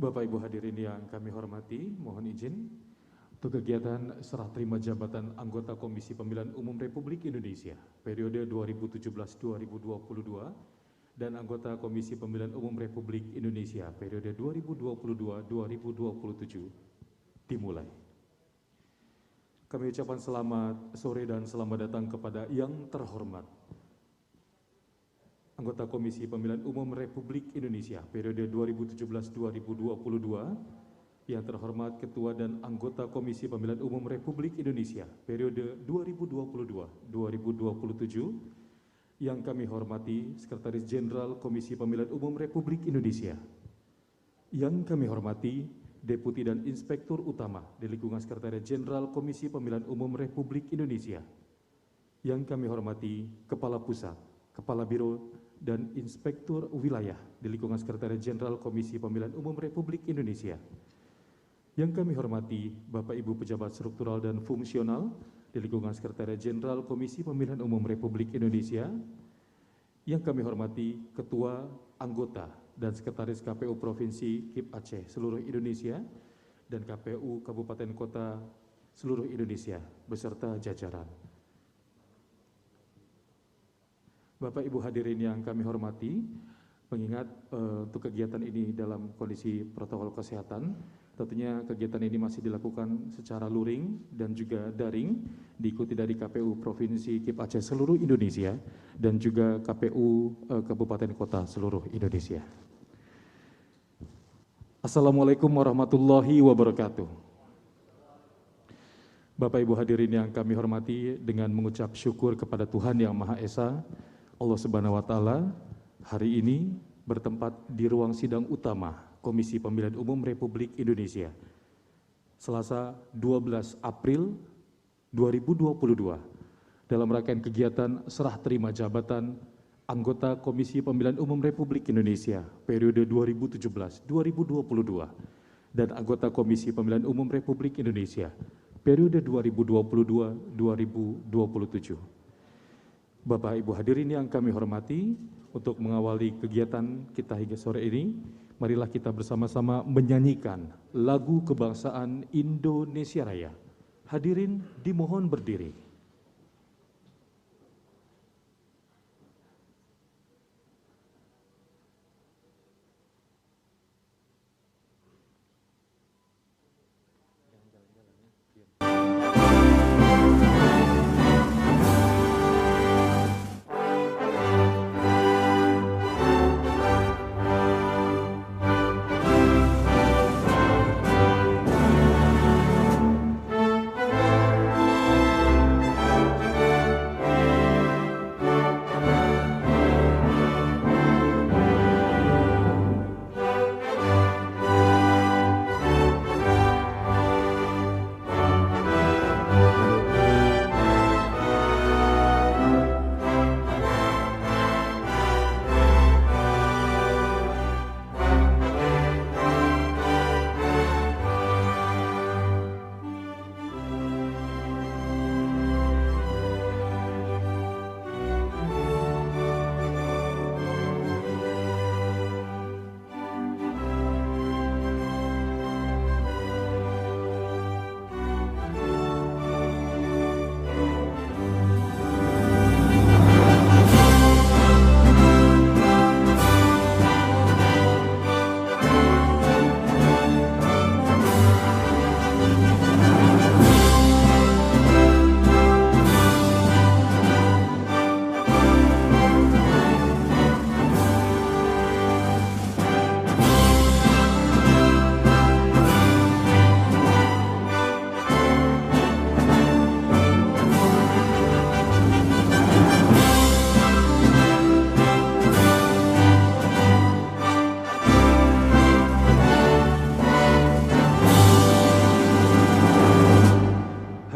Bapak Ibu hadirin yang kami hormati, mohon izin untuk kegiatan serah terima jabatan anggota Komisi Pemilihan Umum Republik Indonesia periode 2017-2022 dan anggota Komisi Pemilihan Umum Republik Indonesia periode 2022-2027 dimulai. Kami ucapkan selamat sore dan selamat datang kepada yang terhormat anggota Komisi Pemilihan Umum Republik Indonesia periode 2017-2022, yang terhormat Ketua dan anggota Komisi Pemilihan Umum Republik Indonesia periode 2022-2027, yang kami hormati Sekretaris Jenderal Komisi Pemilihan Umum Republik Indonesia, yang kami hormati Deputi dan Inspektur Utama di lingkungan Sekretariat Jenderal Komisi Pemilihan Umum Republik Indonesia, yang kami hormati Kepala Pusat, Kepala Biro, dan Inspektur Wilayah di lingkungan Sekretariat Jenderal Komisi Pemilihan Umum Republik Indonesia, yang kami hormati Bapak Ibu Pejabat Struktural dan Fungsional di lingkungan Sekretariat Jenderal Komisi Pemilihan Umum Republik Indonesia, yang kami hormati Ketua, Anggota, dan Sekretaris KPU Provinsi KIP Aceh seluruh Indonesia dan KPU Kabupaten Kota seluruh Indonesia beserta jajaran. Bapak Ibu hadirin yang kami hormati, mengingat untuk kegiatan ini dalam kondisi protokol kesehatan, tentunya kegiatan ini masih dilakukan secara luring dan juga daring, diikuti dari KPU Provinsi KIP Aceh seluruh Indonesia dan juga KPU Kabupaten Kota seluruh Indonesia. Assalamualaikum warahmatullahi wabarakatuh. Bapak Ibu hadirin yang kami hormati, dengan mengucap syukur kepada Tuhan Yang Maha Esa, Allah Subhanahu wa Ta'ala, hari ini bertempat di ruang sidang utama Komisi Pemilihan Umum Republik Indonesia, Selasa 12 April 2022, dalam rangkaian kegiatan serah terima jabatan anggota Komisi Pemilihan Umum Republik Indonesia periode 2017-2022 dan anggota Komisi Pemilihan Umum Republik Indonesia periode 2022-2027. Bapak Ibu hadirin yang kami hormati, untuk mengawali kegiatan kita hingga sore ini, marilah kita bersama-sama menyanyikan lagu kebangsaan Indonesia Raya. Hadirin dimohon berdiri.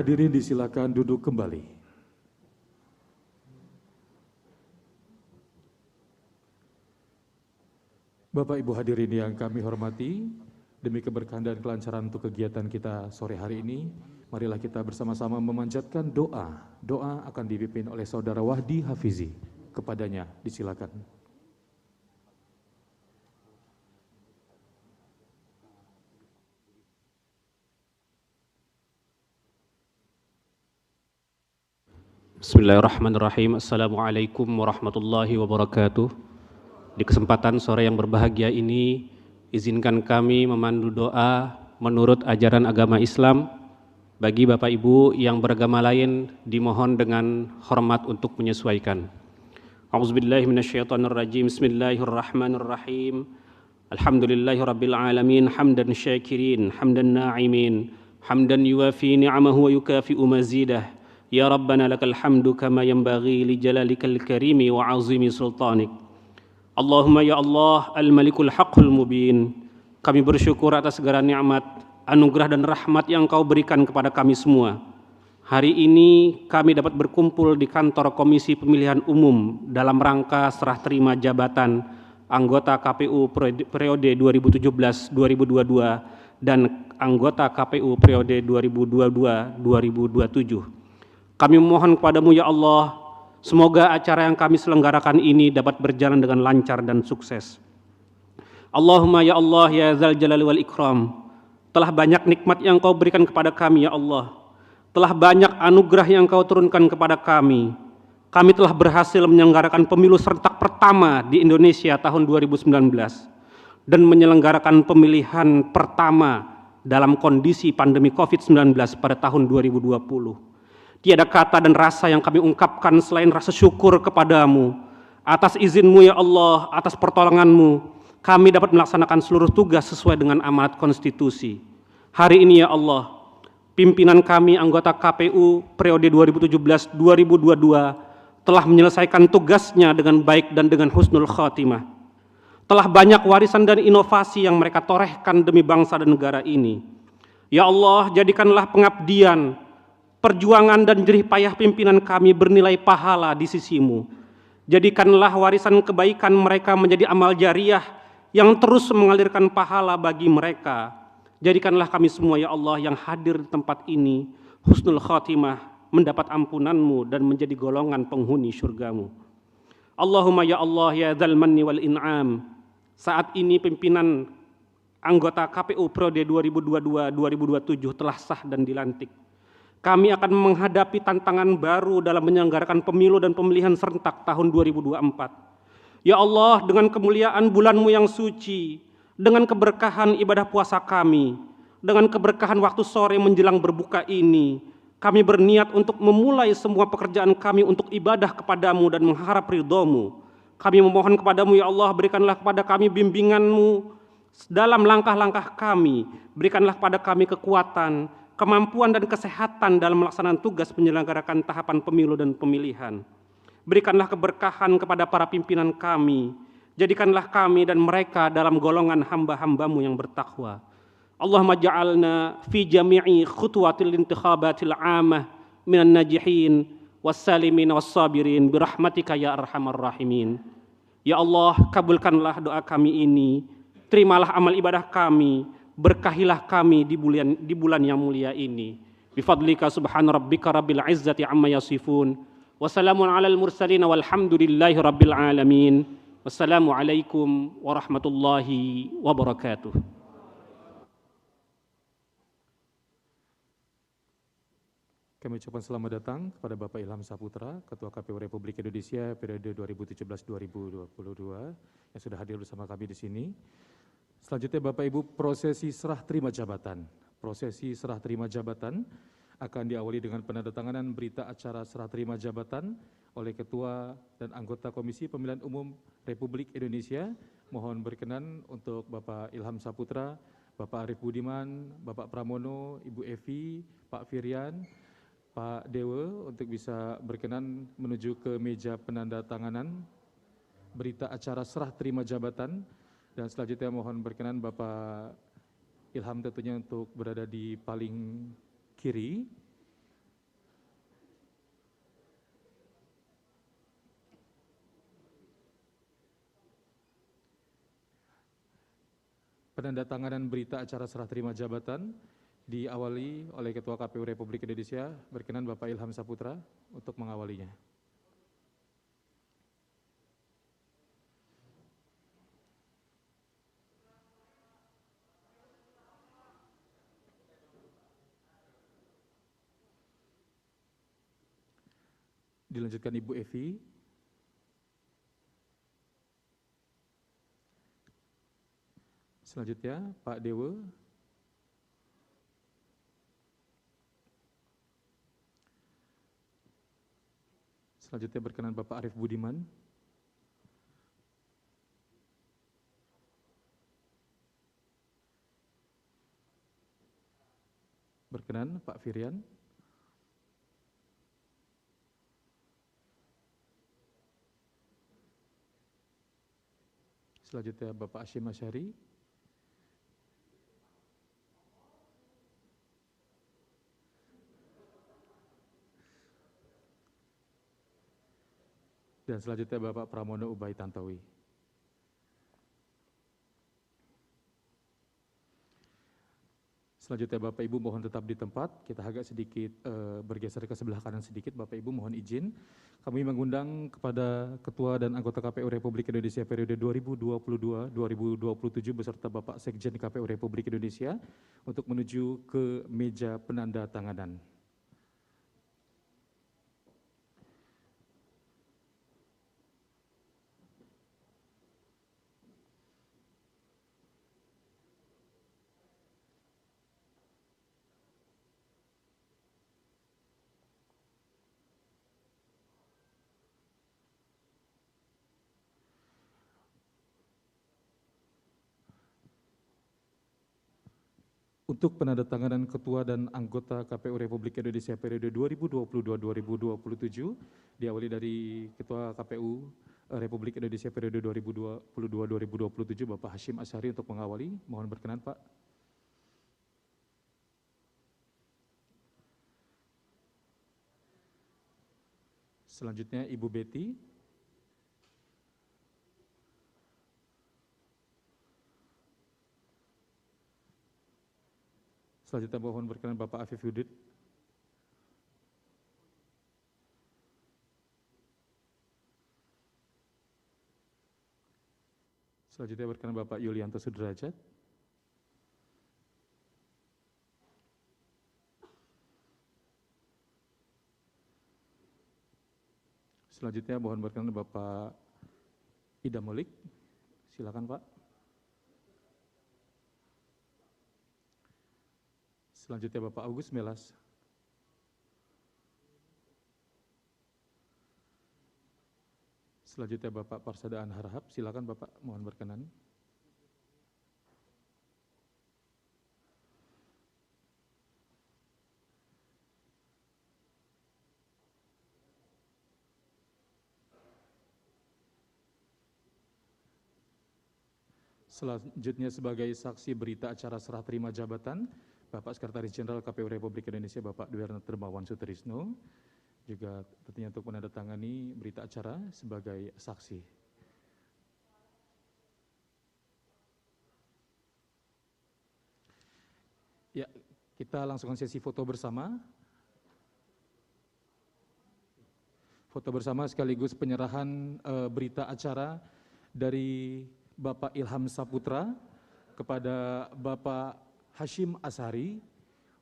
Hadirin disilakan duduk kembali. Bapak Ibu hadirin yang kami hormati, demi keberkahan dan kelancaran untuk kegiatan kita sore hari ini, marilah kita bersama-sama memanjatkan doa. Doa akan dipimpin oleh Saudara Wahdi Hafizi. Kepadanya disilakan. Bismillahirrahmanirrahim. Assalamualaikum warahmatullahi wabarakatuh. Di kesempatan sore yang berbahagia ini, izinkan kami memandu doa menurut ajaran agama Islam. Bagi Bapak Ibu yang beragama lain, dimohon dengan hormat untuk menyesuaikan. A'udzubillahi minasyaitonirrajim. Bismillahirrahmanirrahim. Alhamdulillahirabbil alamin, hamdan syakirin, hamdan na'imin, hamdan yuwafi ni'amahu wa yukafi'u mazidah. Ya Rabbana lakal hamdu kama yanbaghi li jalalikal karimi wa azimi sultanik. Allahumma ya Allah al-malikul haqqul mubin. Kami bersyukur atas segala nikmat, anugerah dan rahmat yang Kau berikan kepada kami semua. Hari ini kami dapat berkumpul di kantor Komisi Pemilihan Umum dalam rangka serah terima jabatan anggota KPU periode 2017-2022 dan anggota KPU periode 2022-2027. Kami memohon kepadamu ya Allah, semoga acara yang kami selenggarakan ini dapat berjalan dengan lancar dan sukses. Allahumma ya Allah ya Dzal Jalali wal Ikram, telah banyak nikmat yang Kau berikan kepada kami ya Allah, telah banyak anugerah yang Kau turunkan kepada kami. Kami telah berhasil menyelenggarakan pemilu serentak pertama di Indonesia tahun 2019 dan menyelenggarakan pemilihan pertama dalam kondisi pandemi COVID-19 pada tahun 2020. Tiada kata dan rasa yang kami ungkapkan selain rasa syukur kepadamu. Atas izin-Mu ya Allah, atas pertolongan-Mu, kami dapat melaksanakan seluruh tugas sesuai dengan amanat konstitusi. Hari ini ya Allah, pimpinan kami anggota KPU periode 2017-2022 telah menyelesaikan tugasnya dengan baik dan dengan husnul khatimah. Telah banyak warisan dan inovasi yang mereka torehkan demi bangsa dan negara ini. Ya Allah, jadikanlah pengabdian, perjuangan dan jerih payah pimpinan kami bernilai pahala di sisi-Mu. Jadikanlah warisan kebaikan mereka menjadi amal jariah yang terus mengalirkan pahala bagi mereka. Jadikanlah kami semua ya Allah yang hadir di tempat ini husnul khatimah, mendapat ampunan-Mu dan menjadi golongan penghuni surga-Mu. Allahumma ya Allah ya Dzal manni wal in'am. Saat ini pimpinan anggota KPU periode 2022-2027 telah sah dan dilantik. Kami akan menghadapi tantangan baru dalam menyelenggarakan pemilu dan pemilihan serentak tahun 2024. Ya Allah, dengan kemuliaan bulan-Mu yang suci, dengan keberkahan ibadah puasa kami, dengan keberkahan waktu sore menjelang berbuka ini, kami berniat untuk memulai semua pekerjaan kami untuk ibadah kepadamu dan mengharap ridho-Mu. Kami memohon kepadamu ya Allah, berikanlah kepada kami bimbingan-Mu dalam langkah-langkah kami, berikanlah kepada kami kekuatan, kemampuan dan kesehatan dalam melaksanakan tugas menyelenggarakan tahapan pemilu dan pemilihan. Berikanlah keberkahan kepada para pimpinan kami. Jadikanlah kami dan mereka dalam golongan hamba-hamba-Mu yang bertakwa. Allahumma ja'alna fi jami'i khutwatil intikhabatil amah minan najihin wassalimin wassabirin birahmatika ya arhamar rahimin. Ya Allah, kabulkanlah doa kami ini. Terimalah amal ibadah kami. Berkahilah kami di bulan yang mulia ini. Bifadlika subhana rabbika rabbil izzati amma yasifun. Wassalamun alal mursalin walhamdulillahi rabbil alamin. Wassalamualaikum warahmatullahi wabarakatuh. Kami ucapkan selamat datang kepada Bapak Ilham Saputra, Ketua KPU Republik Indonesia periode 2017-2022 yang sudah hadir bersama kami di sini. Selanjutnya Bapak Ibu, prosesi serah terima jabatan. Prosesi serah terima jabatan akan diawali dengan penandatanganan berita acara serah terima jabatan oleh Ketua dan anggota Komisi Pemilihan Umum Republik Indonesia. Mohon berkenan untuk Bapak Ilham Saputra, Bapak Arief Budiman, Bapak Pramono, Ibu Evi, Pak Firian, Pak Dewa untuk bisa berkenan menuju ke meja penandatanganan berita acara serah terima jabatan. Dan selanjutnya mohon berkenan Bapak Ilham tentunya untuk berada di paling kiri. Penandatanganan berita acara serah terima jabatan diawali oleh Ketua KPU Republik Indonesia. Berkenan Bapak Ilham Saputra untuk mengawalinya. Dilanjutkan Ibu Evi. Selanjutnya Pak Dewa. Selanjutnya berkenan Bapak Arief Budiman. Berkenan Pak Firian. Selanjutnya Bapak Hashim Asyari. Dan selanjutnya Bapak Pramono Ubay Tantowi. Selanjutnya Bapak Ibu mohon tetap di tempat, kita agak sedikit bergeser ke sebelah kanan sedikit. Bapak Ibu mohon izin, kami mengundang kepada Ketua dan anggota KPU Republik Indonesia periode 2022-2027 beserta Bapak Sekjen KPU Republik Indonesia untuk menuju ke meja penanda tanganan. Untuk penandatanganan Ketua dan anggota KPU Republik Indonesia periode 2022-2027 diawali dari Ketua KPU Republik Indonesia periode 2022-2027 Bapak Hashim Asyari untuk mengawali. Mohon berkenan Pak. Selanjutnya Ibu Betty. Selanjutnya mohon berkenan Bapak Afif Yudit. Selanjutnya berkenan Bapak Yulianto Sudrajat. Selanjutnya mohon berkenan Bapak Ida Molik. Silakan Pak. Selanjutnya Bapak Agus Melas. Selanjutnya Bapak Parsadaan Harahap. Silakan Bapak, mohon berkenan. Selanjutnya sebagai saksi berita acara serah terima jabatan, Bapak Sekretaris Jenderal KPU Republik Indonesia Bapak Dwi Ernest Dermawan Sutrisno, juga tentunya untuk menandatangani berita acara sebagai saksi. Ya, kita langsungkan sesi foto bersama. Foto bersama sekaligus penyerahan berita acara dari Bapak Ilham Saputra kepada Bapak Hashim Asyari.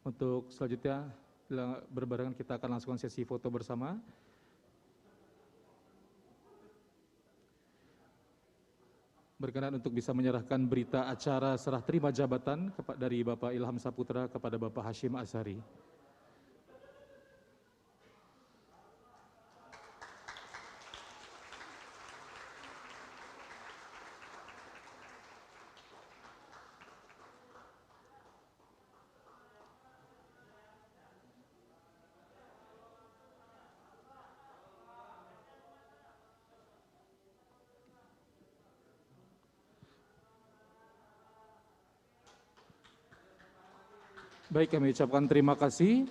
Untuk selanjutnya berbarengan kita akan langsungkan sesi foto bersama. Berkenan untuk bisa menyerahkan berita acara serah terima jabatan dari Bapak Ilham Saputra kepada Bapak Hashim Asyari. Baik, kami ucapkan terima kasih.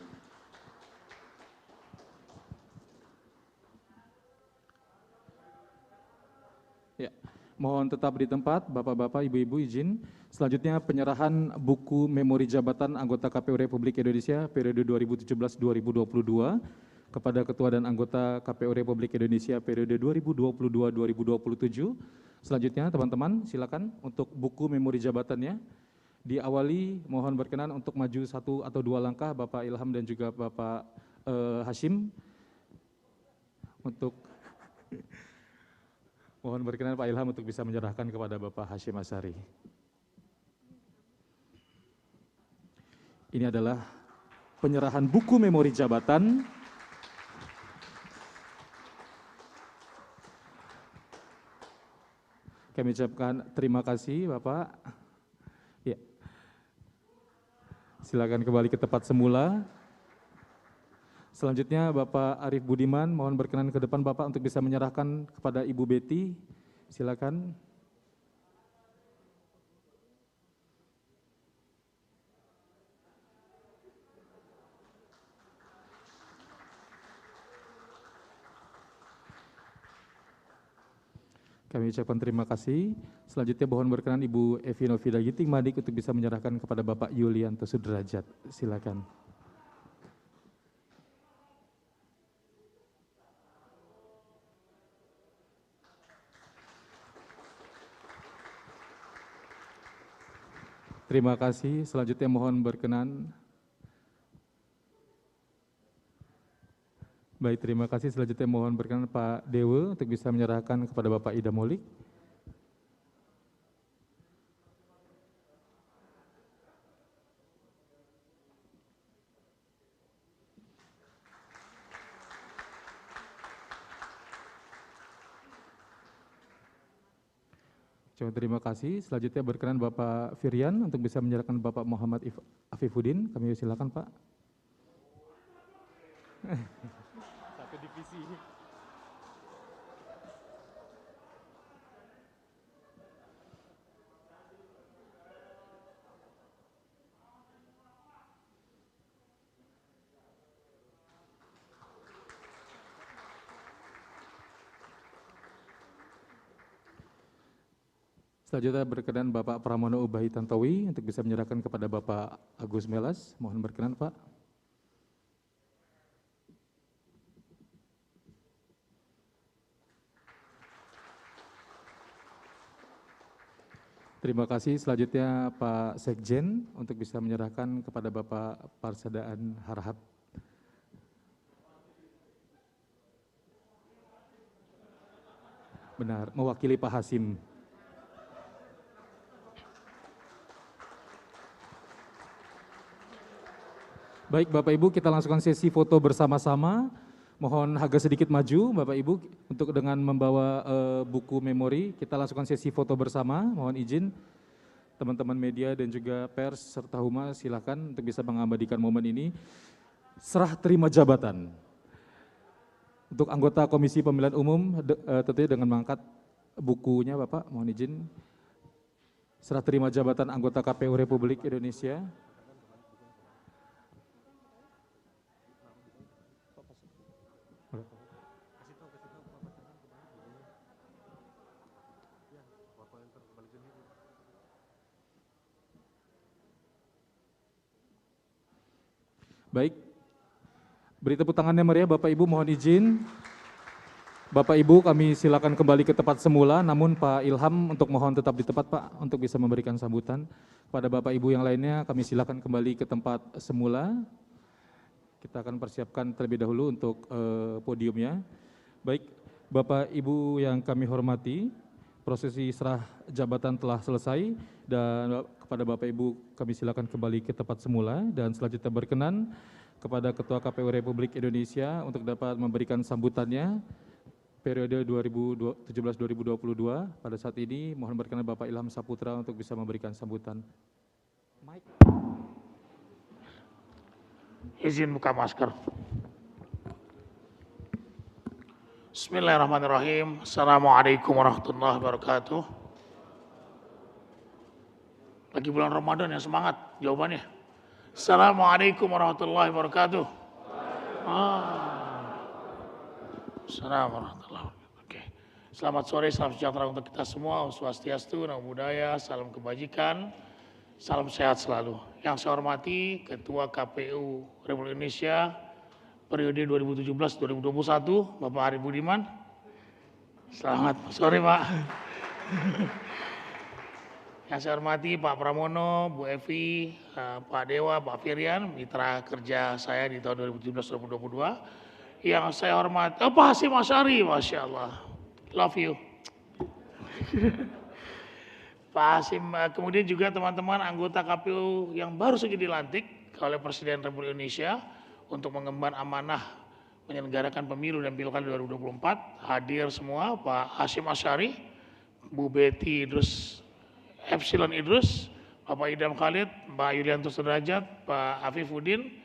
Ya, mohon tetap di tempat, Bapak-bapak, Ibu-ibu izin. Selanjutnya penyerahan buku memori jabatan anggota KPU Republik Indonesia periode 2017-2022 kepada Ketua dan anggota KPU Republik Indonesia periode 2022-2027. Selanjutnya teman-teman silakan untuk buku memori jabatannya. Diawali mohon berkenan untuk maju satu atau dua langkah Bapak Ilham dan juga Bapak Hashim untuk mohon berkenan Pak Ilham untuk bisa menyerahkan kepada Bapak Hashim Asyari. Ini adalah penyerahan buku memori jabatan kami ucapkan terima kasih Bapak. Ya. Silakan kembali ke tempat semula. Selanjutnya Bapak Arief Budiman, mohon berkenan ke depan Bapak untuk bisa menyerahkan kepada Ibu Betty. Silakan. Kami ucapkan terima kasih. Selanjutnya mohon berkenan Ibu Evi Novida Ginting Madik untuk bisa menyerahkan kepada Bapak Yulianto Sudrajat. Silakan. Terima kasih. Selanjutnya mohon berkenan. Baik, terima kasih. Selanjutnya mohon berkenan Pak Dewa untuk bisa menyerahkan kepada Bapak Ida Molik. Terima kasih. Selanjutnya berkenan Bapak Firian untuk bisa menyerahkan Bapak Muhammad Afifuddin. Kami silakan Pak. Satu divisi. Selanjutnya berkenan Bapak Pramono Ubahi Tantowi untuk bisa menyerahkan kepada Bapak Agus Melas. Mohon berkenan Pak. Terima kasih. Selanjutnya Pak Sekjen untuk bisa menyerahkan kepada Bapak Parsadaan Harahap. Benar, mewakili Pak Hasim. Baik Bapak Ibu, kita langsungkan sesi foto bersama-sama. Mohon agak sedikit maju Bapak Ibu untuk dengan membawa buku memori. Kita langsungkan sesi foto bersama, mohon izin. Teman-teman media dan juga pers serta humas silakan untuk bisa mengabadikan momen ini. Serah terima jabatan. Untuk anggota Komisi Pemilihan Umum tentunya dengan mengangkat bukunya Bapak, mohon izin. Serah terima jabatan anggota KPU Republik Indonesia. Baik, beri tepuk tangannya meriah Bapak Ibu, mohon izin. Bapak Ibu kami silakan kembali ke tempat semula, namun Pak Ilham untuk mohon tetap di tempat Pak untuk bisa memberikan sambutan. Pada Bapak Ibu yang lainnya kami silakan kembali ke tempat semula. Kita akan persiapkan terlebih dahulu untuk podiumnya. Baik, Bapak Ibu yang kami hormati, prosesi serah jabatan telah selesai dan kepada Bapak Ibu kami silakan kembali ke tempat semula dan selanjutnya berkenan kepada Ketua KPU Republik Indonesia untuk dapat memberikan sambutannya periode 2017-2022. Pada saat ini mohon berkenan Bapak Ilham Saputra untuk bisa memberikan sambutan. Mike. Izin buka masker. Bismillahirrahmanirrahim. Assalamualaikum warahmatullahi wabarakatuh. Lagi bulan Ramadan ya, semangat jawabannya. Assalamualaikum warahmatullahi wabarakatuh. Assalamualaikum warahmatullahi wabarakatuh. Oke. Selamat sore, salam sejahtera untuk kita semua. Om Swastiastu, Namo Buddhaya, salam kebajikan, salam sehat selalu. Yang saya hormati Ketua KPU Republik Indonesia periode 2017-2021, Bapak Arief Budiman. Selamat sore Pak. Yang saya hormati Pak Pramono, Bu Evi, Pak Dewa, Pak Firian, mitra kerja saya di tahun 2017-2022. Yang saya hormati, Pak Hasyim Asy'ari, Masya Allah, love you. Pak Hasyim, kemudian juga teman-teman anggota KPU yang baru saja dilantik oleh Presiden Republik Indonesia untuk mengemban amanah menyelenggarakan pemilu dan pilkada 2024, hadir semua, Pak Hasyim Asy'ari, Bu Betty Idrus, Epsilon Idrus, Bapak Idham Khalid, Pak Yulianto Sudrajat, Pak Afifuddin,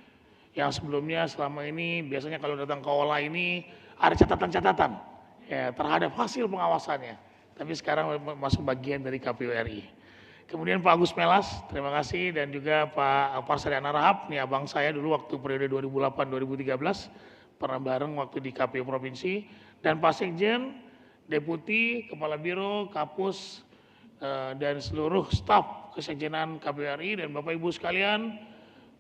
yang sebelumnya selama ini biasanya kalau datang ke Ola ini ada catatan-catatan ya, terhadap hasil pengawasannya. Tapi sekarang masuk bagian dari KPU RI. Kemudian Pak Agus Melas, terima kasih, dan juga Pak Parsari Anarahap, nih abang saya dulu waktu periode 2008-2013, pernah bareng waktu di KPU Provinsi, dan Pak Sekjen, Deputi, Kepala Biro, Kapus, dan seluruh staf Kesekjenan KPU RI, dan Bapak Ibu sekalian,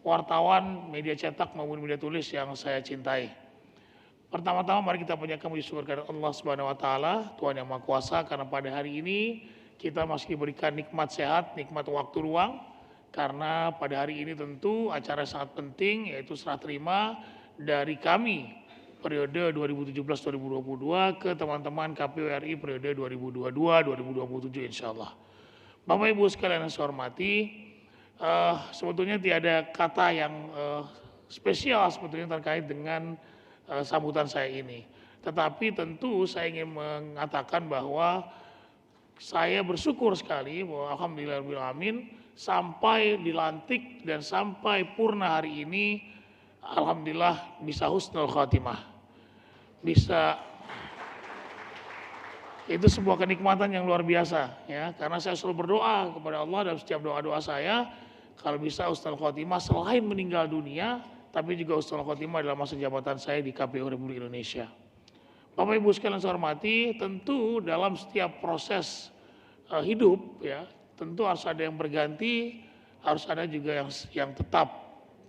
wartawan, media cetak maupun media tulis yang saya cintai. Pertama-tama mari kita panjatkan puji syukur kepada Allah Subhanahu wa taala, Tuhan yang Maha Kuasa, karena pada hari ini kita masih diberikan nikmat sehat, nikmat waktu luang, karena pada hari ini tentu acara sangat penting, yaitu serah terima dari kami periode 2017-2022 ke teman-teman KPU RI periode 2022-2027 insya Allah. Bapak Ibu sekalian yang saya hormati, sebetulnya tiada kata yang spesial sebetulnya terkait dengan sambutan saya ini. Tetapi tentu saya ingin mengatakan bahwa saya bersyukur sekali bahwa alhamdulillahirrahmanirrahim sampai dilantik dan sampai purna hari ini, alhamdulillah bisa husnul khatimah. Bisa, itu sebuah kenikmatan yang luar biasa ya, karena saya selalu berdoa kepada Allah dalam setiap doa-doa saya, kalau bisa husnul khotimah selain meninggal dunia, tapi juga husnul khotimah dalam masa jabatan saya di KPU Republik Indonesia. Bapak Ibu sekalian saya hormati, tentu dalam setiap proses hidup ya, tentu harus ada yang berganti, harus ada juga yang tetap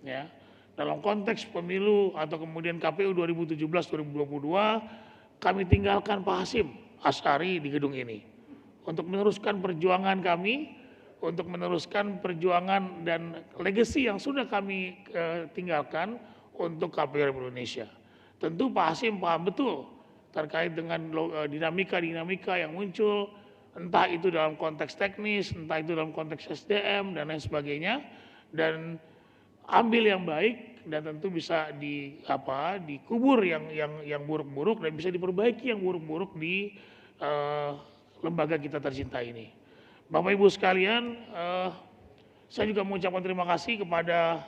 ya. Dalam konteks pemilu atau kemudian KPU 2017-2022, kami tinggalkan Pak Hasyim Asy'ari di gedung ini untuk meneruskan perjuangan kami, untuk meneruskan perjuangan dan legasi yang sudah kami tinggalkan untuk KPU Republik Indonesia. Tentu Pak Hasyim paham betul terkait dengan dinamika-dinamika yang muncul, entah itu dalam konteks teknis, entah itu dalam konteks SDM dan lain sebagainya, dan ambil yang baik dan tentu bisa dikubur yang buruk-buruk dan bisa diperbaiki yang buruk-buruk di lembaga kita tercinta ini. Bapak Ibu sekalian, saya juga mengucapkan terima kasih kepada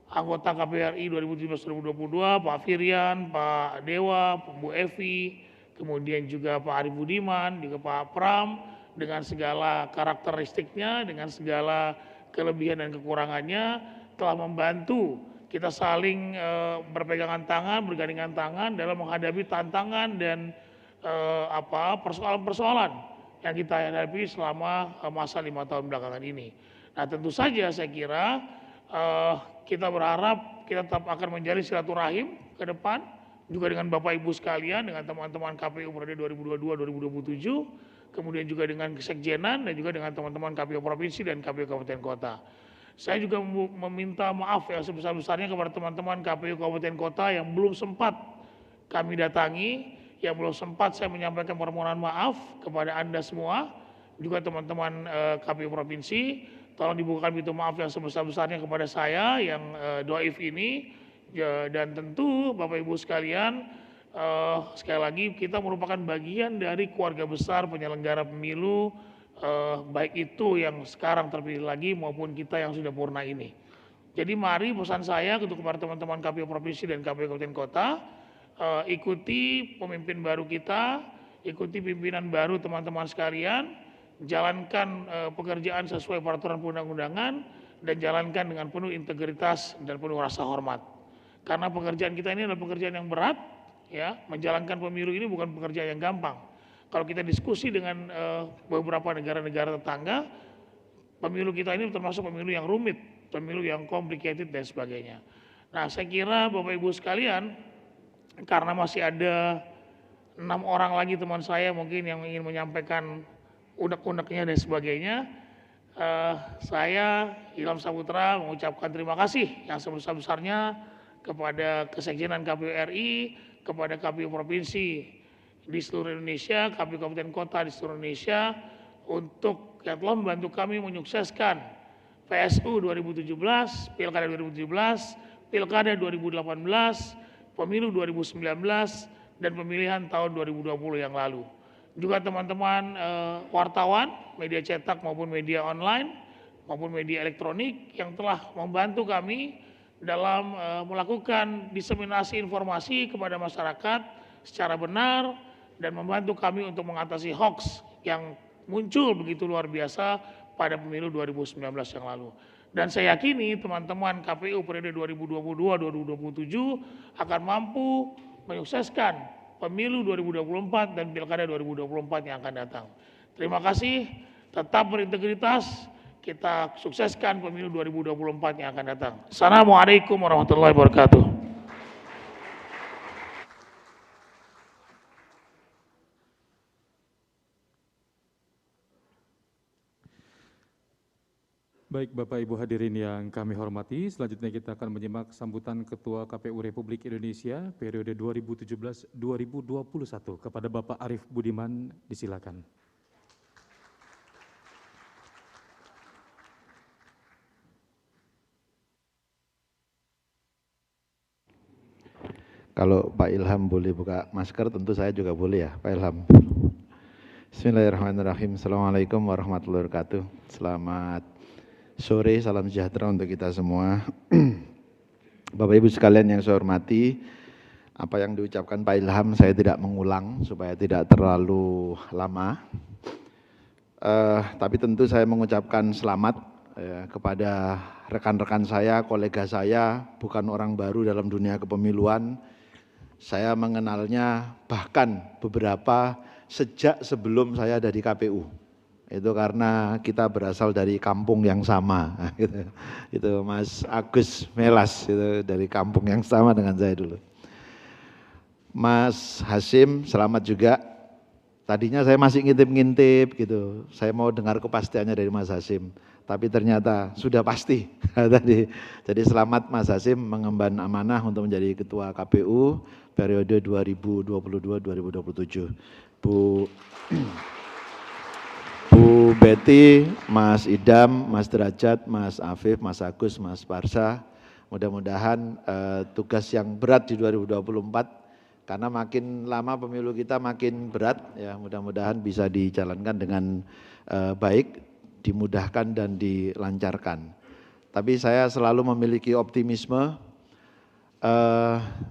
anggota KPU RI 2017-2022, Pak Firian, Pak Dewa, Bu Evi, kemudian juga Pak Arif Budiman, juga Pak Pram, dengan segala karakteristiknya, dengan segala kelebihan dan kekurangannya, telah membantu kita saling berpegangan tangan, bergandengan tangan dalam menghadapi tantangan dan persoalan-persoalan yang kita hadapi selama masa 5 tahun belakangan ini. Nah tentu saja saya kira kita berharap kita tetap akan menjalin silaturahim ke depan, juga dengan Bapak Ibu sekalian, dengan teman-teman KPU periode 2022-2027, kemudian juga dengan Kesekjenan dan juga dengan teman-teman KPU Provinsi dan KPU Kabupaten Kota. Saya juga meminta maaf yang sebesar-besarnya kepada teman-teman KPU Kabupaten Kota yang belum sempat kami datangi, yang belum sempat saya menyampaikan permohonan maaf kepada Anda semua, juga teman-teman KPU Provinsi, tolong dibukakan pintu maaf yang sebesar-besarnya kepada saya yang doaif ini, dan tentu Bapak Ibu sekalian, sekali lagi kita merupakan bagian dari keluarga besar penyelenggara pemilu, baik itu yang sekarang terpilih lagi maupun kita yang sudah purna ini. Jadi mari pesan saya untuk kepada teman-teman KPU Provinsi dan KPU Kabupaten Kota, ikuti pemimpin baru kita, ikuti pimpinan baru teman-teman sekalian, jalankan pekerjaan sesuai peraturan perundang-undangan dan jalankan dengan penuh integritas dan penuh rasa hormat. Karena pekerjaan kita ini adalah pekerjaan yang berat, ya, menjalankan pemilu ini bukan pekerjaan yang gampang. Kalau kita diskusi dengan beberapa negara-negara tetangga, pemilu kita ini termasuk pemilu yang rumit, pemilu yang complicated dan sebagainya. Nah, saya kira Bapak Ibu sekalian, karena masih ada 6 orang lagi teman saya mungkin yang ingin menyampaikan unek-uneknya dan sebagainya, saya Ilham Saputra mengucapkan terima kasih yang sebesar-besarnya kepada Kesekjenan KPU RI, kepada KPU Provinsi di seluruh Indonesia, KPU Kabupaten Kota di seluruh Indonesia untuk yang telah membantu kami menyukseskan PSU 2017, Pilkada 2017, Pilkada 2018, Pemilu 2019, dan pemilihan tahun 2020 yang lalu. Juga teman-teman wartawan, media cetak maupun media online, maupun media elektronik yang telah membantu kami dalam melakukan diseminasi informasi kepada masyarakat secara benar dan membantu kami untuk mengatasi hoax yang muncul begitu luar biasa pada pemilu 2019 yang lalu. Dan saya yakini teman-teman KPU periode 2022-2027 akan mampu menyukseskan pemilu 2024 dan pilkada 2024 yang akan datang. Terima kasih, tetap berintegritas, kita sukseskan pemilu 2024 yang akan datang. Assalamualaikum warahmatullahi wabarakatuh. Baik Bapak Ibu hadirin yang kami hormati, selanjutnya kita akan menyimak sambutan Ketua KPU Republik Indonesia periode 2017-2021 kepada Bapak Arief Budiman, disilakan. Kalau Pak Ilham boleh buka masker, tentu saya juga boleh ya, Pak Ilham. Bismillahirrahmanirrahim. Assalamualaikum warahmatullahi wabarakatuh. Selamat sore, salam sejahtera untuk kita semua. Bapak Ibu sekalian yang saya hormati, apa yang diucapkan Pak Ilham saya tidak mengulang supaya tidak terlalu lama. Tapi tentu saya mengucapkan selamat kepada rekan-rekan saya, kolega saya, bukan orang baru dalam dunia kepemiluan. Saya mengenalnya bahkan beberapa sejak sebelum saya ada di KPU. Itu karena kita berasal dari kampung yang sama. Itu Mas Agus Melas, itu dari kampung yang sama dengan saya dulu. Mas Hasim, selamat juga. Tadinya saya masih ngintip-ngintip gitu. Saya mau dengar kepastiannya dari Mas Hasim. Tapi ternyata sudah pasti tadi. Jadi selamat Mas Hasim mengemban amanah untuk menjadi Ketua KPU periode 2022-2027. Bu Betty, Mas Idam, Mas Derajat, Mas Afif, Mas Agus, Mas Parsa, mudah-mudahan tugas yang berat di 2024 karena makin lama pemilu kita makin berat ya, mudah-mudahan bisa dijalankan dengan baik, dimudahkan dan dilancarkan. Tapi saya selalu memiliki optimisme.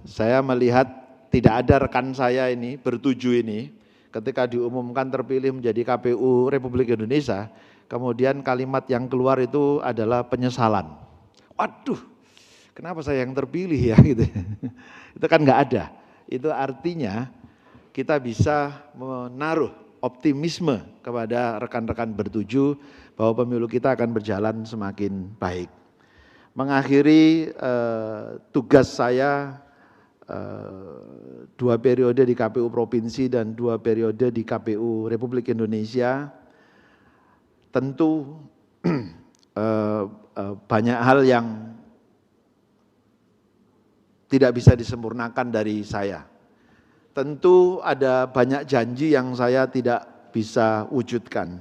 Saya melihat tidak ada rekan saya ini bertuju ini ketika diumumkan terpilih menjadi KPU Republik Indonesia, kemudian kalimat yang keluar itu adalah penyesalan. Waduh, kenapa saya yang terpilih ya gitu. Itu kan nggak ada. Itu artinya kita bisa menaruh optimisme kepada rekan-rekan bertuju bahwa pemilu kita akan berjalan semakin baik. Mengakhiri tugas saya 2 periode di KPU Provinsi dan 2 periode di KPU Republik Indonesia, tentu banyak hal yang tidak bisa disempurnakan dari saya. Tentu ada banyak janji yang saya tidak bisa wujudkan.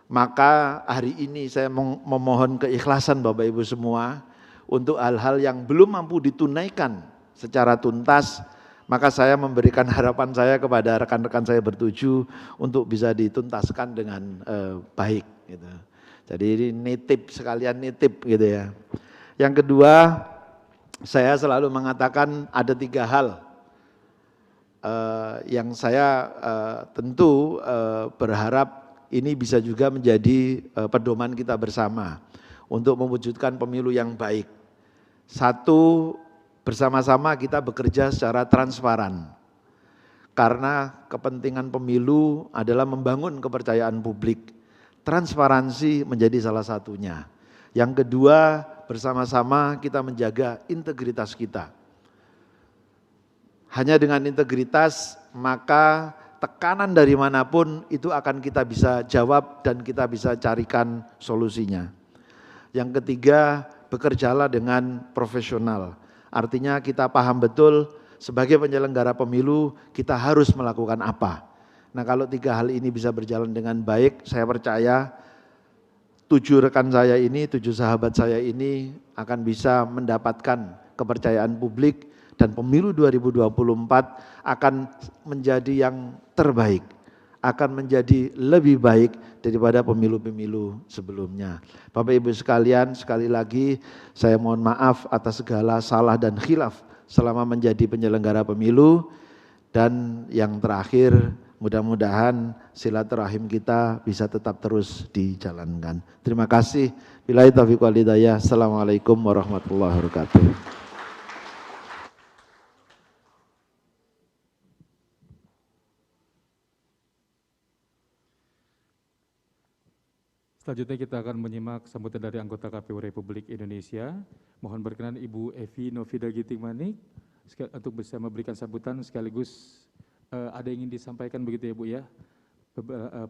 Maka hari ini saya memohon keikhlasan Bapak Ibu semua untuk hal-hal yang belum mampu ditunaikan secara tuntas, maka saya memberikan harapan saya kepada rekan-rekan saya bertuju untuk bisa dituntaskan dengan baik. Gitu. Jadi ini nitip sekalian nitip gitu ya. Yang kedua, saya selalu mengatakan ada 3 hal yang saya tentu berharap ini bisa juga menjadi pedoman kita bersama untuk mewujudkan pemilu yang baik. 1, bersama-sama kita bekerja secara transparan. Karena kepentingan pemilu adalah membangun kepercayaan publik. Transparansi menjadi salah satunya. Yang kedua, bersama-sama kita menjaga integritas kita. Hanya dengan integritas, maka tekanan dari manapun itu akan kita bisa jawab dan kita bisa carikan solusinya. Yang ketiga, bekerjalah dengan profesional. Artinya kita paham betul sebagai penyelenggara pemilu kita harus melakukan apa. Nah kalau 3 hal ini bisa berjalan dengan baik, saya percaya 7 rekan saya ini, 7 sahabat saya ini akan bisa mendapatkan kepercayaan publik dan pemilu 2024 akan menjadi yang terbaik, akan menjadi lebih baik daripada pemilu-pemilu sebelumnya. Bapak Ibu sekalian, sekali lagi saya mohon maaf atas segala salah dan khilaf selama menjadi penyelenggara pemilu, dan yang terakhir mudah-mudahan silaturahim kita bisa tetap terus dijalankan. Terima kasih. Billahi taufiq wal hidayah. Assalamualaikum warahmatullahi wabarakatuh. Selanjutnya kita akan menyimak sambutan dari anggota KPU Republik Indonesia. Mohon berkenan Ibu Evi Novida Ginting-Manik untuk bisa memberikan sambutan sekaligus ada yang ingin disampaikan begitu ya Bu ya.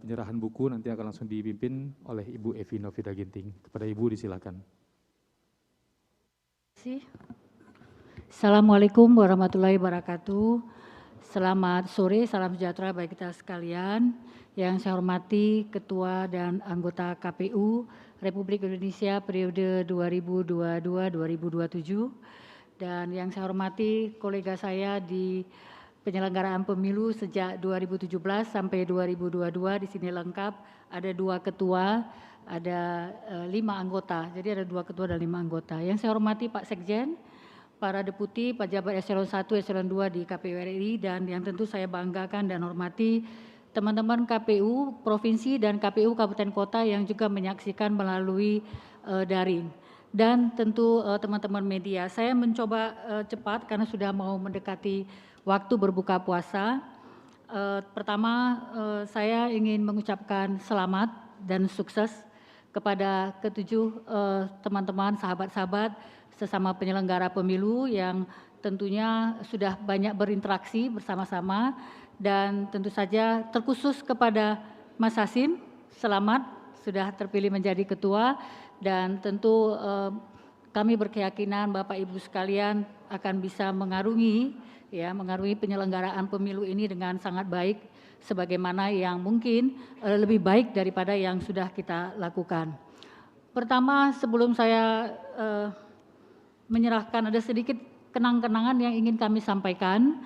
Penyerahan buku nanti akan langsung dipimpin oleh Ibu Evi Novida Ginting. Kepada Ibu disilakan. Assalamualaikum warahmatullahi wabarakatuh. Selamat sore, salam sejahtera bagi kita sekalian. Yang saya hormati Ketua dan anggota KPU Republik Indonesia periode 2022-2027. Dan yang saya hormati kolega saya di penyelenggaraan pemilu sejak 2017 sampai 2022, di sini lengkap, ada 2 ketua, ada 5 anggota, jadi ada 2 ketua dan 5 anggota. Yang saya hormati Pak Sekjen, para deputi, pejabat eselon 1, eselon 2 di KPU RI, dan yang tentu saya banggakan dan hormati teman-teman KPU Provinsi dan KPU Kabupaten Kota yang juga menyaksikan melalui daring. Dan tentu teman-teman media, saya mencoba cepat karena sudah mau mendekati waktu berbuka puasa. Pertama, saya ingin mengucapkan selamat dan sukses kepada ke-7 teman-teman, sahabat-sahabat sesama penyelenggara pemilu yang tentunya sudah banyak berinteraksi bersama-sama, dan tentu saja terkhusus kepada Mas Hasim, selamat sudah terpilih menjadi ketua, dan tentu kami berkeyakinan Bapak Ibu sekalian akan bisa mengarungi penyelenggaraan pemilu ini dengan sangat baik, sebagaimana yang mungkin lebih baik daripada yang sudah kita lakukan. Pertama, sebelum saya menyerahkan, ada sedikit kenang-kenangan yang ingin kami sampaikan.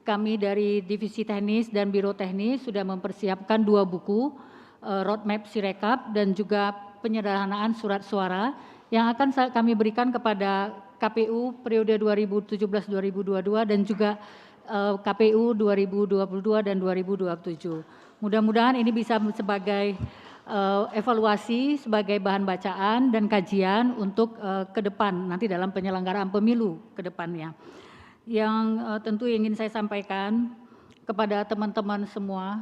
Kami dari Divisi Teknis dan Biro Teknis sudah mempersiapkan 2 buku, Roadmap Sirekap dan juga penyederhanaan surat suara yang akan kami berikan kepada KPU periode 2017-2022 dan juga KPU 2022 dan 2027. Mudah-mudahan ini bisa sebagai evaluasi, sebagai bahan bacaan dan kajian untuk ke depan, nanti dalam penyelenggaraan pemilu ke depannya. Yang tentu ingin saya sampaikan kepada teman-teman semua,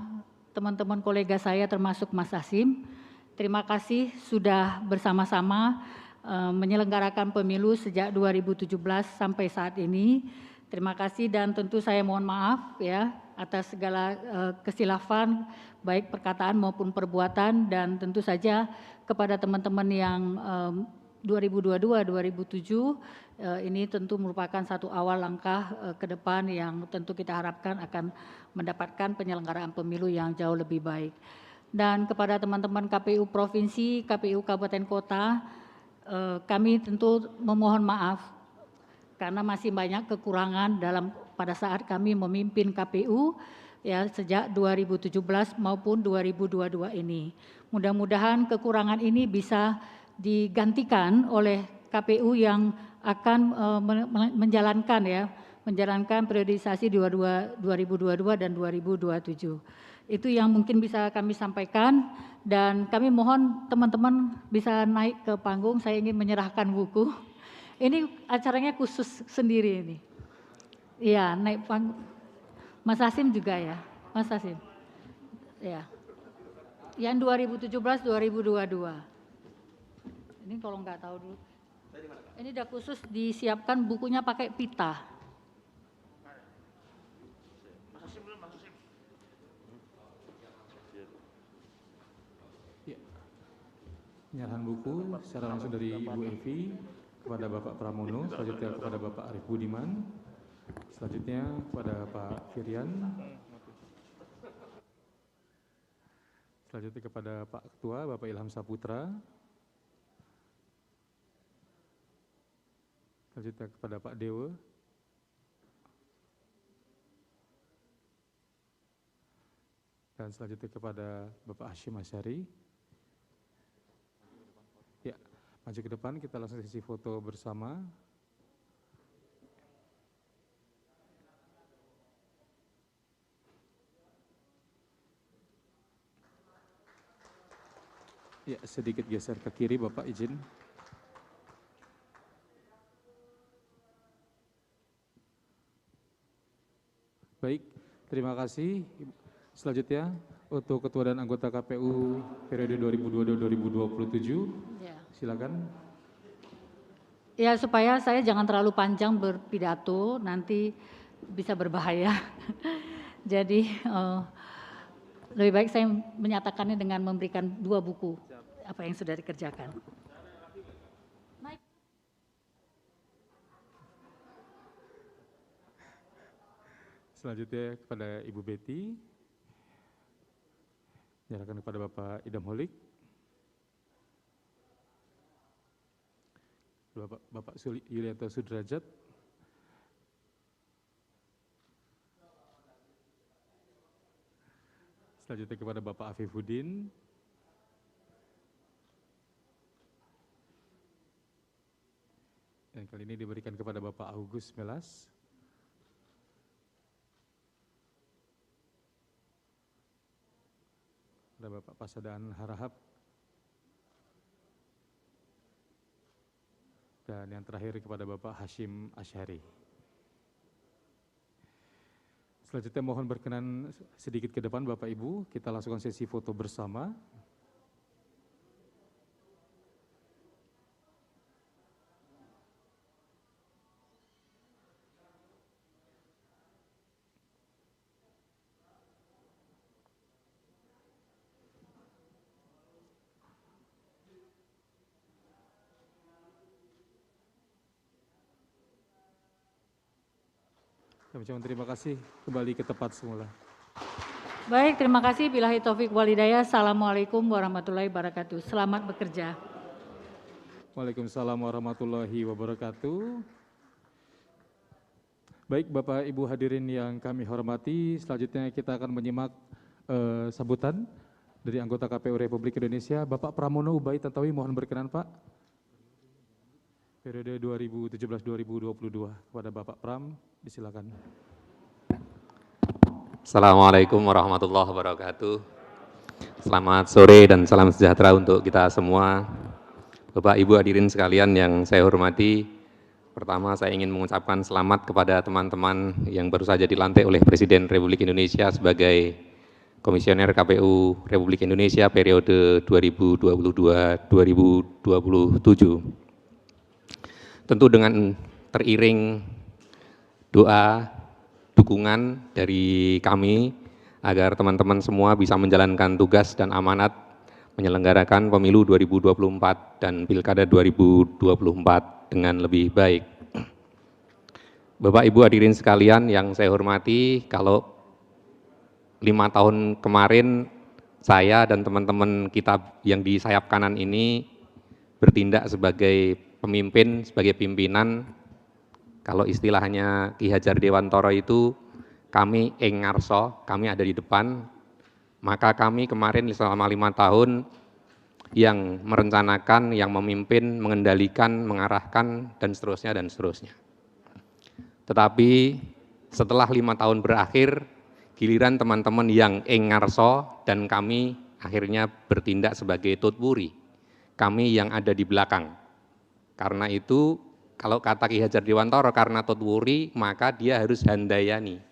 teman-teman kolega saya termasuk Mas Hasim, terima kasih sudah bersama-sama menyelenggarakan pemilu sejak 2017 sampai saat ini. Terima kasih, dan tentu saya mohon maaf ya atas segala kesilafan baik perkataan maupun perbuatan, dan tentu saja kepada teman-teman yang 2022-2007 ini tentu merupakan satu awal langkah ke depan yang tentu kita harapkan akan mendapatkan penyelenggaraan pemilu yang jauh lebih baik. Dan kepada teman-teman KPU Provinsi, KPU Kabupaten Kota, kami tentu memohon maaf karena masih banyak kekurangan pada saat kami memimpin KPU ya sejak 2017 maupun 2022 ini. Mudah-mudahan kekurangan ini bisa digantikan oleh KPU yang akan menjalankan periodisasi 2022 dan 2027. Itu yang mungkin bisa kami sampaikan, dan kami mohon teman-teman bisa naik ke panggung. Saya ingin menyerahkan buku. Ini acaranya khusus sendiri ini. Iya, naik panggung. Mas Hasim juga ya, Mas Hasim. Ya. Yang 2017-2022. Ini kalau nggak tahu dulu. Ini udah khusus disiapkan bukunya pakai pita. Penyerahan buku secara langsung dari Ibu Evi kepada Bapak Pramono, selanjutnya kepada Bapak Arif Budiman. Selanjutnya kepada Pak Firian. Selanjutnya kepada Pak Ketua, Bapak Ilham Saputra. Selanjutnya kepada Pak Dewa. Dan selanjutnya kepada Bapak Hashim Asyari. Ya, maju ke depan, kita langsung sesi foto bersama. Ya, sedikit geser ke kiri, Bapak izin. Baik, terima kasih. Selanjutnya, untuk Ketua dan anggota KPU periode 2022-2027, silakan. Ya, supaya saya jangan terlalu panjang berpidato, nanti bisa berbahaya. Jadi, lebih baik saya menyatakannya dengan memberikan 2 buku, apa yang sudah dikerjakan. Selanjutnya kepada Ibu Betty. Nyalakan kepada Bapak Idam Holik. Bapak Yulianto Sudrajat. Selanjutnya kepada Bapak Afifuddin. Dan kali ini diberikan kepada Bapak Agus Melas. Kepada Bapak Pasadaan Harahap. Dan yang terakhir kepada Bapak Hashim Asyari. Selanjutnya mohon berkenan sedikit ke depan Bapak Ibu, kita langsungkan sesi foto bersama. Kami ucapkan terima kasih, kembali ke tempat semula. Baik, terima kasih. Billahi taufik walhidayah. Assalamualaikum warahmatullahi wabarakatuh. Selamat bekerja. Waalaikumsalam warahmatullahi wabarakatuh. Baik Bapak Ibu hadirin yang kami hormati, selanjutnya kita akan menyimak sambutan dari anggota KPU Republik Indonesia, Bapak Pramono Ubaid Tantowi, mohon berkenan Pak. Periode 2017-2022, kepada Bapak Pram, disilakan. Assalamualaikum warahmatullahi wabarakatuh. Selamat sore dan salam sejahtera untuk kita semua. Bapak Ibu hadirin sekalian yang saya hormati, pertama saya ingin mengucapkan selamat kepada teman-teman yang baru saja dilantik oleh Presiden Republik Indonesia sebagai Komisioner KPU Republik Indonesia periode 2022-2027. Tentu dengan teriring doa, dukungan dari kami agar teman-teman semua bisa menjalankan tugas dan amanat menyelenggarakan pemilu 2024 dan pilkada 2024 dengan lebih baik. Bapak Ibu hadirin sekalian yang saya hormati, kalau 5 tahun kemarin saya dan teman-teman kita yang di sayap kanan ini bertindak sebagai pemimpin, sebagai pimpinan. Kalau istilahnya Ki Hajar Dewantara itu, kami ing ngarsa, kami ada di depan, maka kami kemarin selama 5 tahun yang merencanakan, yang memimpin, mengendalikan, mengarahkan, dan seterusnya, dan seterusnya. Tetapi setelah 5 tahun berakhir, giliran teman-teman yang ing ngarsa dan kami akhirnya bertindak sebagai tutwuri, kami yang ada di belakang. Karena itu, kalau kata Ki Hajar Dewantara, karena tutwuri, maka dia harus handayani.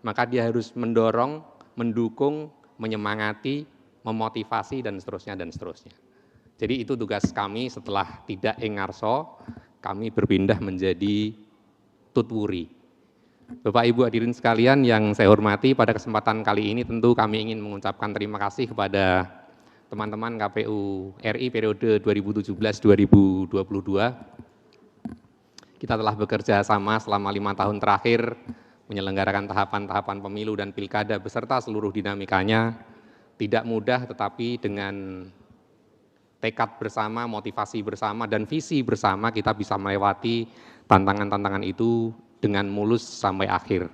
Maka dia harus mendorong, mendukung, menyemangati, memotivasi, dan seterusnya, dan seterusnya. Jadi itu tugas kami setelah tidak ing ngarsa, kami berpindah menjadi tutwuri. Bapak Ibu hadirin sekalian yang saya hormati, pada kesempatan kali ini tentu kami ingin mengucapkan terima kasih kepada teman-teman KPU RI periode 2017-2022. Kita telah bekerja sama selama 5 tahun terakhir menyelenggarakan tahapan-tahapan pemilu dan pilkada beserta seluruh dinamikanya tidak mudah, tetapi dengan tekad bersama, motivasi bersama, dan visi bersama kita bisa melewati tantangan-tantangan itu dengan mulus sampai akhir.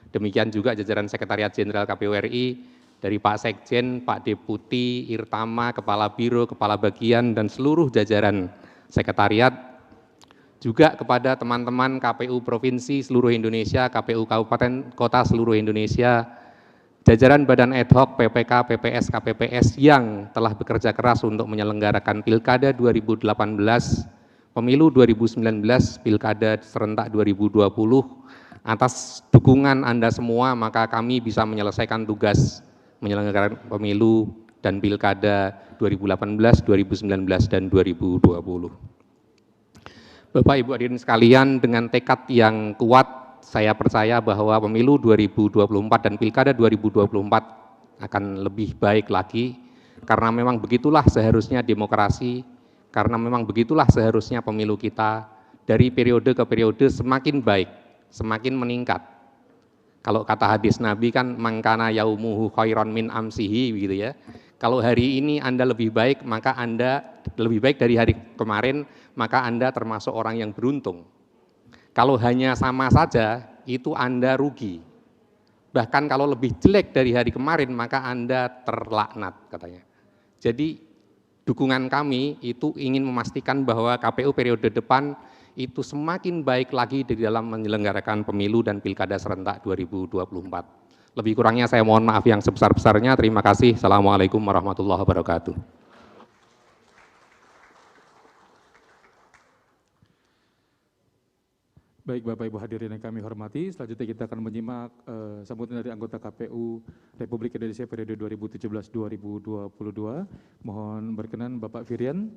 Demikian juga jajaran Sekretariat Jenderal KPU RI, dari Pak Sekjen, Pak Deputi, Irtama, Kepala Biro, Kepala Bagian, dan seluruh jajaran Sekretariat, juga kepada teman-teman KPU Provinsi seluruh Indonesia, KPU Kabupaten Kota seluruh Indonesia, jajaran Badan Ad Hoc, PPK, PPS, KPPS yang telah bekerja keras untuk menyelenggarakan Pilkada 2018, Pemilu 2019, Pilkada serentak 2020, atas dukungan Anda semua maka kami bisa menyelesaikan tugas menyelenggarakan pemilu dan pilkada 2018, 2019, dan 2020. Bapak Ibu hadirin sekalian, dengan tekad yang kuat saya percaya bahwa pemilu 2024 dan pilkada 2024 akan lebih baik lagi, karena memang begitulah seharusnya demokrasi, karena memang begitulah seharusnya pemilu kita dari periode ke periode semakin baik, semakin meningkat. Kalau kata hadis Nabi kan mangkana yaumuhu khairon min amsihi gitu ya. Kalau hari ini Anda lebih baik, maka Anda lebih baik dari hari kemarin, maka Anda termasuk orang yang beruntung. Kalau hanya sama saja, itu Anda rugi. Bahkan kalau lebih jelek dari hari kemarin, maka Anda terlaknat katanya. Jadi dukungan kami itu ingin memastikan bahwa KPU periode depan itu semakin baik lagi di dalam menyelenggarakan pemilu dan pilkada serentak 2024. Lebih kurangnya saya mohon maaf yang sebesar-besarnya. Terima kasih. Assalamualaikum warahmatullahi wabarakatuh. Baik Bapak Ibu hadirin yang kami hormati, selanjutnya kita akan menyimak sambutan dari anggota KPU Republik Indonesia periode 2017-2022. Mohon berkenan Bapak Firian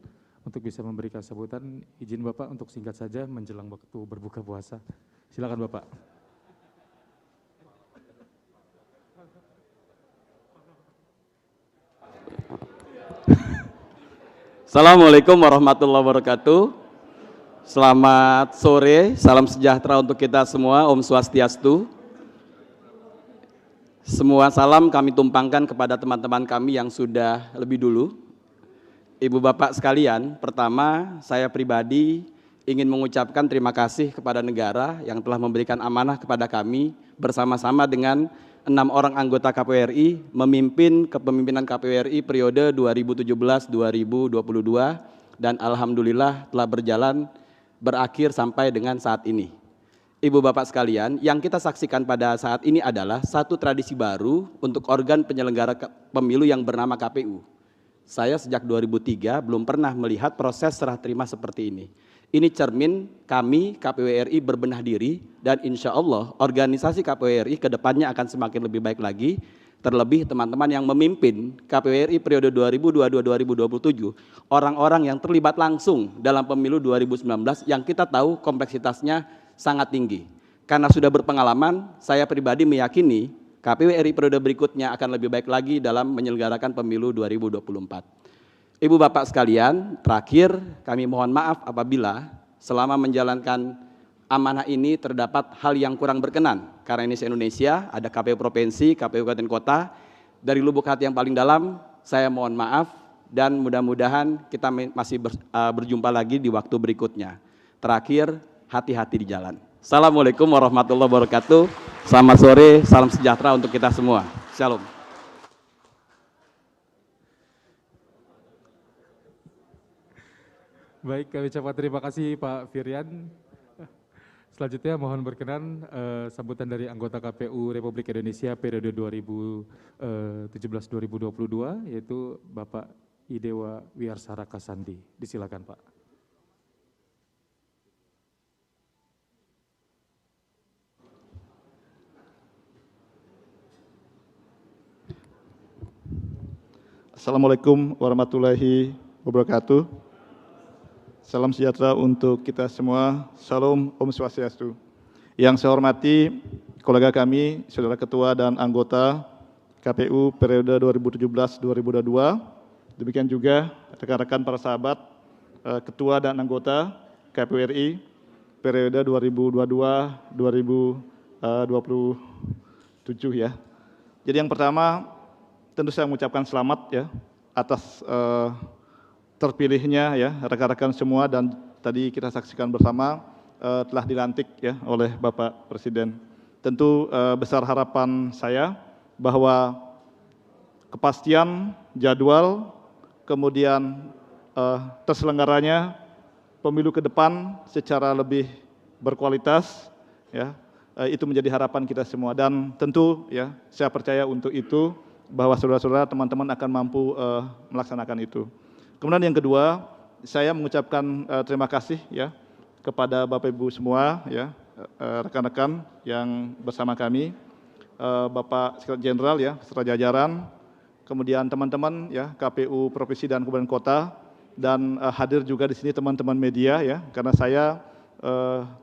untuk bisa memberikan sambutan. Izin Bapak untuk singkat saja menjelang waktu berbuka puasa. Silakan Bapak. Assalamualaikum warahmatullahi wabarakatuh. Selamat sore, salam sejahtera untuk kita semua, Om Swastiastu. Semua salam kami tumpangkan kepada teman-teman kami yang sudah lebih dulu. Ibu Bapak sekalian, pertama saya pribadi ingin mengucapkan terima kasih kepada negara yang telah memberikan amanah kepada kami bersama-sama dengan 6 orang anggota KPU RI memimpin kepemimpinan KPU RI periode 2017-2022 dan alhamdulillah telah berjalan berakhir sampai dengan saat ini. Ibu Bapak sekalian, yang kita saksikan pada saat ini adalah satu tradisi baru untuk organ penyelenggara pemilu yang bernama KPU. Saya sejak 2003 belum pernah melihat proses serah terima seperti ini. Ini cermin kami KPU RI berbenah diri dan insya Allah organisasi KPU RI ke depannya akan semakin lebih baik lagi. Terlebih teman-teman yang memimpin KPU RI periode 2022-2027, orang-orang yang terlibat langsung dalam pemilu 2019 yang kita tahu kompleksitasnya sangat tinggi. Karena sudah berpengalaman, saya pribadi meyakini KPU RI periode berikutnya akan lebih baik lagi dalam menyelenggarakan pemilu 2024. Ibu Bapak sekalian, terakhir kami mohon maaf apabila selama menjalankan amanah ini terdapat hal yang kurang berkenan. Karena ini se-Indonesia, ada KPU Provinsi, KPU Kabupaten Kota. Dari lubuk hati yang paling dalam, saya mohon maaf dan mudah-mudahan kita masih berjumpa lagi di waktu berikutnya. Terakhir, hati-hati di jalan. Assalamualaikum warahmatullahi wabarakatuh. Selamat sore, salam sejahtera untuk kita semua. Shalom. Baik, kami ucapkan terima kasih Pak Firian. Selanjutnya mohon berkenan sambutan dari anggota KPU Republik Indonesia periode 2017-2022 yaitu Bapak Idewa Wiarsara Kasandi. Disilakan Pak. Assalamualaikum warahmatullahi wabarakatuh. Salam sejahtera untuk kita semua. Salam Om Swastiastu. Yang saya hormati kolega kami, saudara ketua dan anggota KPU periode 2017-2022. Demikian juga rekan-rekan para sahabat ketua dan anggota KPU RI periode 2022-2024. 27 ya. Jadi yang pertama tentu saya mengucapkan selamat ya atas terpilihnya ya rekan-rekan semua, dan tadi kita saksikan bersama telah dilantik ya oleh Bapak Presiden. Tentu besar harapan saya bahwa kepastian jadwal, kemudian terselenggaranya pemilu ke depan secara lebih berkualitas ya, itu menjadi harapan kita semua, dan tentu ya saya percaya untuk itu bahwa saudara-saudara teman-teman akan mampu melaksanakan itu. Kemudian yang kedua, saya mengucapkan terima kasih ya kepada Bapak Ibu semua ya, rekan-rekan yang bersama kami, Bapak Sekretaris Jenderal ya, serta jajaran, kemudian teman-teman ya KPU Provinsi dan Kabupaten Kota, dan hadir juga di sini teman-teman media ya, karena saya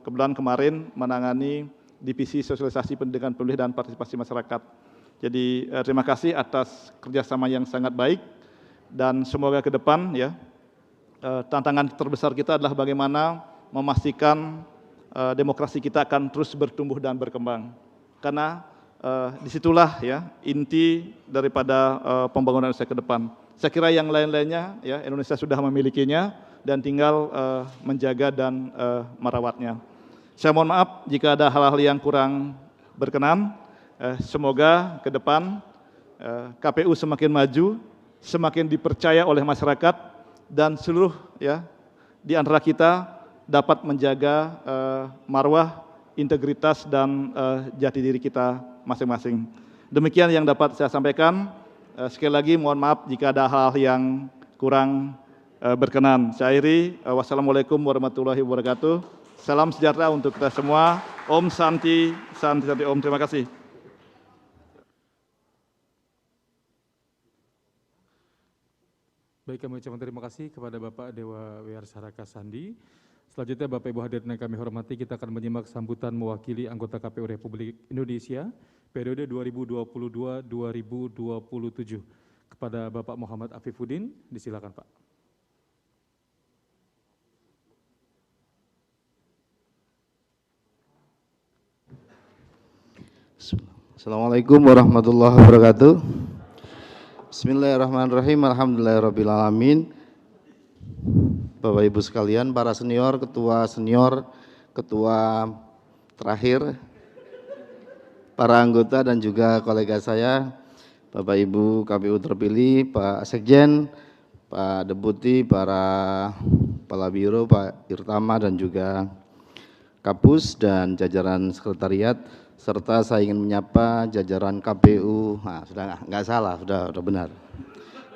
kebetulan kemarin menangani Divisi Sosialisasi Pendidikan Pemilih dan Partisipasi Masyarakat. Jadi terima kasih atas kerjasama yang sangat baik, dan semoga ke depan ya tantangan terbesar kita adalah bagaimana memastikan demokrasi kita akan terus bertumbuh dan berkembang. Karena disitulah ya inti daripada pembangunan Indonesia ke depan. Saya kira yang lain-lainnya ya Indonesia sudah memilikinya dan tinggal menjaga dan merawatnya. Saya mohon maaf jika ada hal-hal yang kurang berkenan. Semoga ke depan KPU semakin maju, semakin dipercaya oleh masyarakat, dan seluruh ya di antara kita dapat menjaga marwah, integritas, dan jati diri kita masing-masing. Demikian yang dapat saya sampaikan. Sekali lagi mohon maaf jika ada hal-hal yang kurang berkenan. Saya akhiri, wassalamualaikum warahmatullahi wabarakatuh. Salam sejahtera untuk kita semua. Om Santi, Santi, Santi Om. Terima kasih. Baik, kami ucapkan terima kasih kepada Bapak Dewa W.R. Saraka Sandi. Selanjutnya Bapak Ibu hadirin yang kami hormati, kita akan menyimak sambutan mewakili anggota KPU Republik Indonesia periode 2022-2027 kepada Bapak Muhammad Afifuddin. Disilakan Pak. Assalamualaikum warahmatullahi wabarakatuh. Bismillahirrahmanirrahim. Alhamdulillahirrabbilalamin. Bapak Ibu sekalian, para senior, ketua terakhir, para anggota dan juga kolega saya, Bapak Ibu KPU terpilih, Pak Sekjen, Pak Deputi, para Kepala Biro, Pak Irtama dan juga Kapus dan jajaran sekretariat, serta saya ingin menyapa jajaran KPU, sudah nggak salah, sudah benar,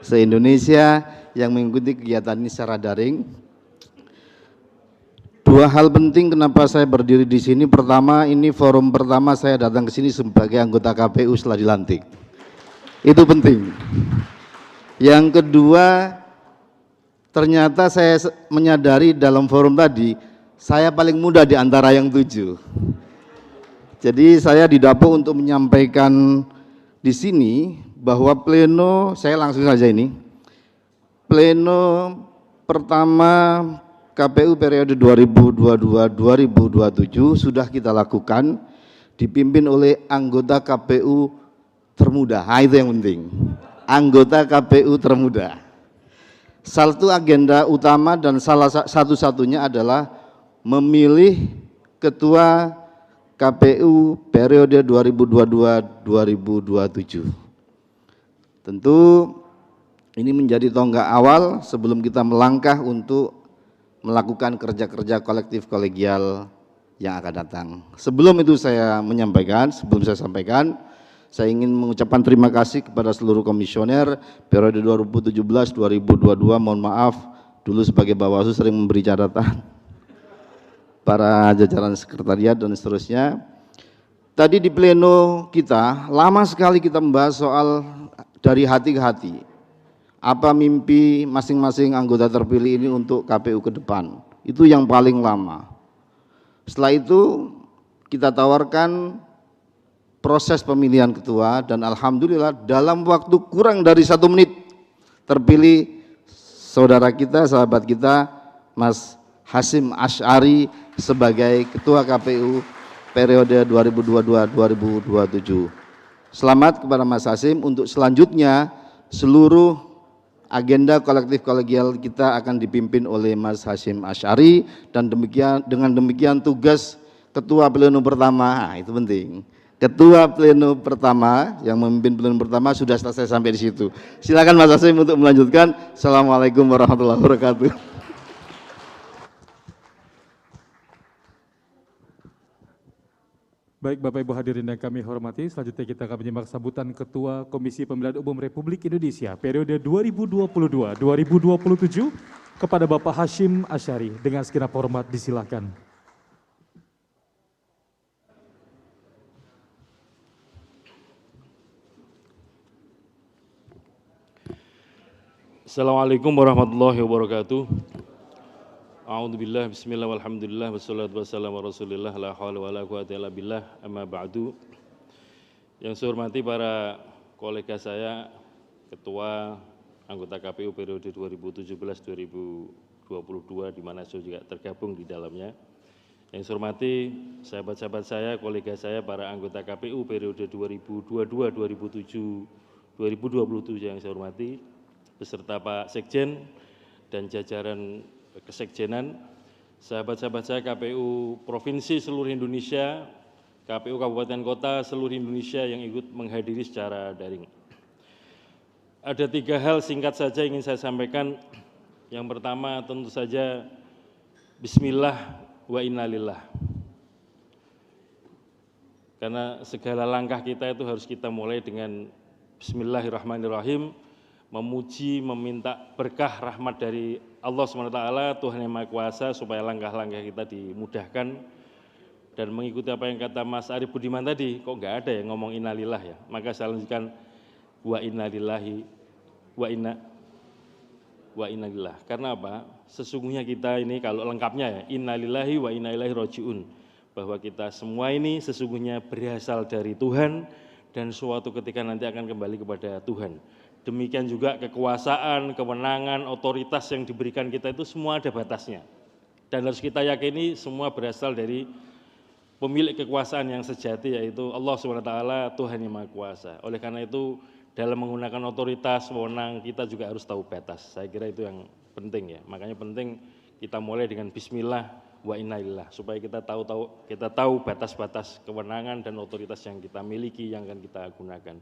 se-Indonesia yang mengikuti kegiatan ini secara daring. Dua hal penting kenapa saya berdiri di sini. Pertama, ini forum pertama saya datang ke sini sebagai anggota KPU setelah dilantik. Itu penting. Yang kedua, ternyata saya menyadari dalam forum tadi, saya paling muda di antara yang 7. Jadi saya didapuk untuk menyampaikan di sini bahwa pleno, saya langsung saja ini, pleno pertama KPU periode 2022-2027 sudah kita lakukan, dipimpin oleh anggota KPU termuda. Itu yang penting, anggota KPU termuda. Satu agenda utama dan salah satu-satunya adalah memilih ketua KPU periode 2022-2027. Tentu ini menjadi tonggak awal sebelum kita melangkah untuk melakukan kerja-kerja kolektif kolegial yang akan datang. Sebelum itu saya sampaikan, saya ingin mengucapkan terima kasih kepada seluruh komisioner periode 2017-2022. Mohon maaf dulu sebagai Bawaslu sering memberi catatan, para jajaran sekretariat dan seterusnya. Tadi di pleno kita, lama sekali kita membahas soal dari hati ke hati. Apa mimpi masing-masing anggota terpilih ini untuk KPU ke depan. Itu yang paling lama. Setelah itu kita tawarkan proses pemilihan ketua, dan alhamdulillah dalam waktu kurang dari 1 menit terpilih saudara kita, sahabat kita, Mas Hasyim Asy'ari sebagai Ketua KPU periode 2022-2027. Selamat kepada Mas Hasyim. Untuk selanjutnya seluruh agenda kolektif kolegial kita akan dipimpin oleh Mas Hasyim Asy'ari, dan dengan demikian tugas Ketua Pleno pertama, itu penting. Ketua Pleno pertama yang memimpin Pleno pertama sudah selesai sampai di situ. Silakan Mas Hasyim untuk melanjutkan. Assalamualaikum warahmatullahi wabarakatuh. Baik Bapak Ibu hadirin yang kami hormati, selanjutnya kita akan menyimak sambutan Ketua Komisi Pemilihan Umum Republik Indonesia periode 2022-2027 kepada Bapak Hasyim Asy'ari. Dengan segenap hormat disilakan. Assalamualaikum warahmatullahi wabarakatuh. A'udzubillah, bismillah, walhamdulillah, wassalatu wassalamu ala rasulillah, la hawla wa la quwwata illa billah, amma ba'du. Yang saya hormati para kolega saya, Ketua, anggota KPU periode 2017-2022, di mana saya juga tergabung di dalamnya. Yang saya hormati sahabat-sahabat saya, kolega saya, para anggota KPU periode 2022-2027 yang saya hormati, beserta Pak Sekjen dan jajaran Kesekjenan, sahabat-sahabat saya KPU Provinsi seluruh Indonesia, KPU Kabupaten Kota seluruh Indonesia yang ikut menghadiri secara daring. Ada 3 hal singkat saja ingin saya sampaikan. Yang pertama tentu saja Bismillah wa innalillah. Karena segala langkah kita itu harus kita mulai dengan Bismillahirrahmanirrahim, memuji, meminta berkah rahmat dari Allah SWT, Tuhan Yang Maha Kuasa, supaya langkah-langkah kita dimudahkan. Dan mengikuti apa yang kata Mas Arief Budiman tadi, kok nggak ada yang ngomong innalillah ya, maka saya lanjutkan wa innalillahi wa innalillah. Karena apa? Sesungguhnya kita ini, kalau lengkapnya ya, innalillahi wa inna ilaihi rajiun, bahwa kita semua ini sesungguhnya berasal dari Tuhan dan suatu ketika nanti akan kembali kepada Tuhan. Demikian juga kekuasaan, kewenangan, otoritas yang diberikan kita itu semua ada batasnya. Dan harus kita yakini semua berasal dari pemilik kekuasaan yang sejati, yaitu Allah SWT, Tuhan Yang Maha Kuasa. Oleh karena itu dalam menggunakan otoritas, wewenang, kita juga harus tahu batas. Saya kira itu yang penting ya. Makanya penting kita mulai dengan Bismillah wa innalillah, supaya kita tahu batas-batas kewenangan dan otoritas yang kita miliki, yang akan kita gunakan.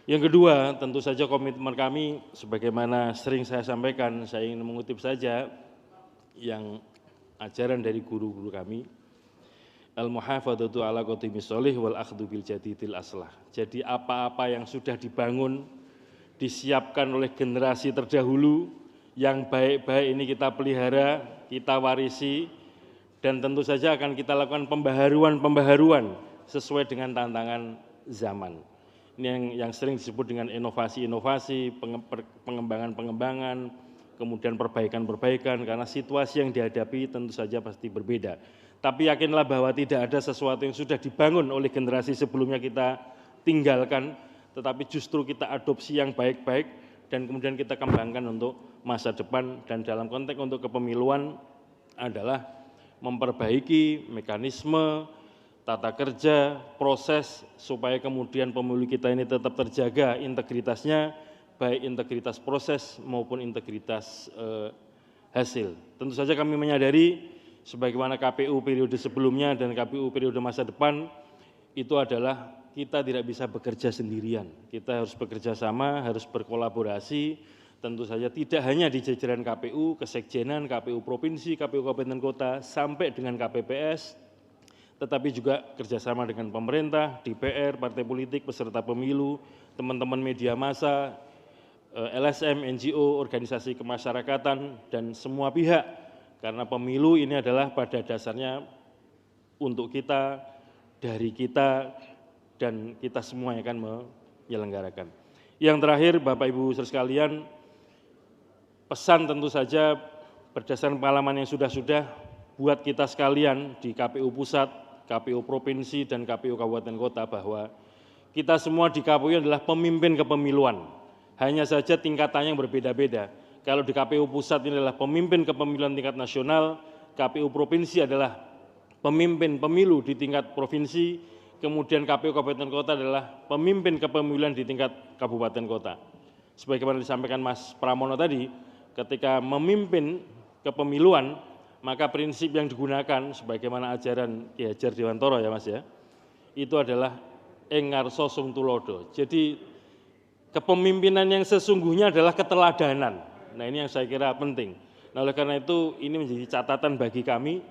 Yang kedua, tentu saja komitmen kami sebagaimana sering saya sampaikan, saya ingin mengutip saja yang ajaran dari guru-guru kami, al-muhafadzatu ala qadimis sholih wal akhdhu bil jadidil aslah. Jadi apa-apa yang sudah dibangun, disiapkan oleh generasi terdahulu, yang baik-baik ini kita pelihara, kita warisi, dan tentu saja akan kita lakukan pembaharuan sesuai dengan tantangan zaman. Ini yang sering disebut dengan inovasi-inovasi, pengembangan-pengembangan, kemudian perbaikan-perbaikan, karena situasi yang dihadapi tentu saja pasti berbeda. Tapi yakinlah bahwa tidak ada sesuatu yang sudah dibangun oleh generasi sebelumnya kita tinggalkan, tetapi justru kita adopsi yang baik-baik dan kemudian kita kembangkan untuk masa depan. Dan dalam konteks untuk kepemiluan adalah memperbaiki mekanisme, tata kerja, proses, supaya kemudian pemilu kita ini tetap terjaga integritasnya, baik integritas proses maupun integritas hasil. Tentu saja kami menyadari sebagaimana KPU periode sebelumnya dan KPU periode masa depan, itu adalah kita tidak bisa bekerja sendirian. Kita harus bekerja sama, harus berkolaborasi, tentu saja tidak hanya di jajaran KPU, Kesekjenan, KPU Provinsi, KPU Kabupaten Kota, sampai dengan KPPS, tetapi juga kerjasama dengan pemerintah, DPR, partai politik, peserta pemilu, teman-teman media massa, LSM, NGO, organisasi kemasyarakatan, dan semua pihak. Karena pemilu ini adalah pada dasarnya untuk kita, dari kita, dan kita semua yang akan menyelenggarakan. Yang terakhir, Bapak Ibu saudara sekalian, pesan tentu saja berdasarkan pengalaman yang sudah-sudah buat kita sekalian di KPU Pusat, KPU Provinsi, dan KPU Kabupaten Kota, bahwa kita semua di KPU adalah pemimpin kepemiluan. Hanya saja tingkatannya yang berbeda-beda. Kalau di KPU Pusat ini adalah pemimpin kepemiluan tingkat nasional, KPU Provinsi adalah pemimpin pemilu di tingkat provinsi, kemudian KPU Kabupaten Kota adalah pemimpin kepemiluan di tingkat kabupaten kota. Sebagaimana disampaikan Mas Pramono tadi, ketika memimpin kepemiluan, maka prinsip yang digunakan sebagaimana ajaran Ki Hajar Dewantoro ya Mas ya, itu adalah engarso sung tulodo. Jadi kepemimpinan yang sesungguhnya adalah keteladanan. Nah ini yang saya kira penting. Nah oleh karena itu ini menjadi catatan bagi kami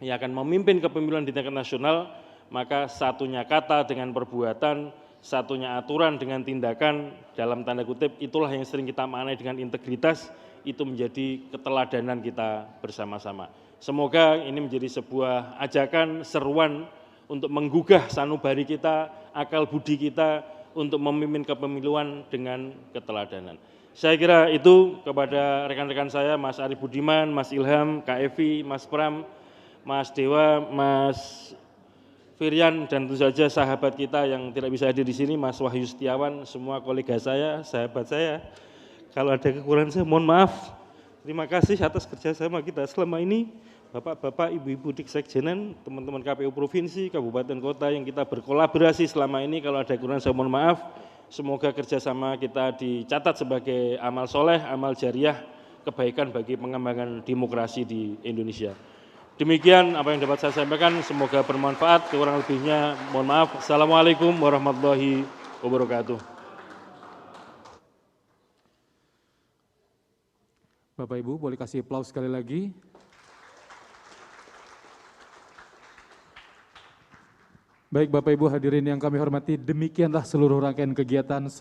yang akan memimpin kepemiluan di tingkat nasional, maka satunya kata dengan perbuatan, satunya aturan dengan tindakan, dalam tanda kutip itulah yang sering kita maknai dengan integritas, itu menjadi keteladanan kita bersama-sama. Semoga ini menjadi sebuah ajakan, seruan untuk menggugah sanubari kita, akal budi kita untuk memimpin kepemiluan dengan keteladanan. Saya kira itu kepada rekan-rekan saya, Mas Ari Budiman, Mas Ilham, Kak Evi, Mas Pram, Mas Dewa, Mas Firian, dan tentu saja sahabat kita yang tidak bisa hadir di sini, Mas Wahyu Setiawan, semua kolega saya, sahabat saya. Kalau ada kekurangan saya mohon maaf. Terima kasih atas kerjasama kita selama ini, Bapak-bapak, Ibu-ibu Diksekjenan, teman-teman KPU Provinsi, Kabupaten Kota yang kita berkolaborasi selama ini. Kalau ada kekurangan saya mohon maaf. Semoga kerjasama kita dicatat sebagai amal soleh, amal jariah, kebaikan bagi pengembangan demokrasi di Indonesia. Demikian apa yang dapat saya sampaikan, semoga bermanfaat, kurang lebihnya mohon maaf. Assalamualaikum warahmatullahi wabarakatuh. Bapak Ibu boleh kasih aplaus sekali lagi. Baik Bapak Ibu hadirin yang kami hormati, demikianlah seluruh rangkaian kegiatan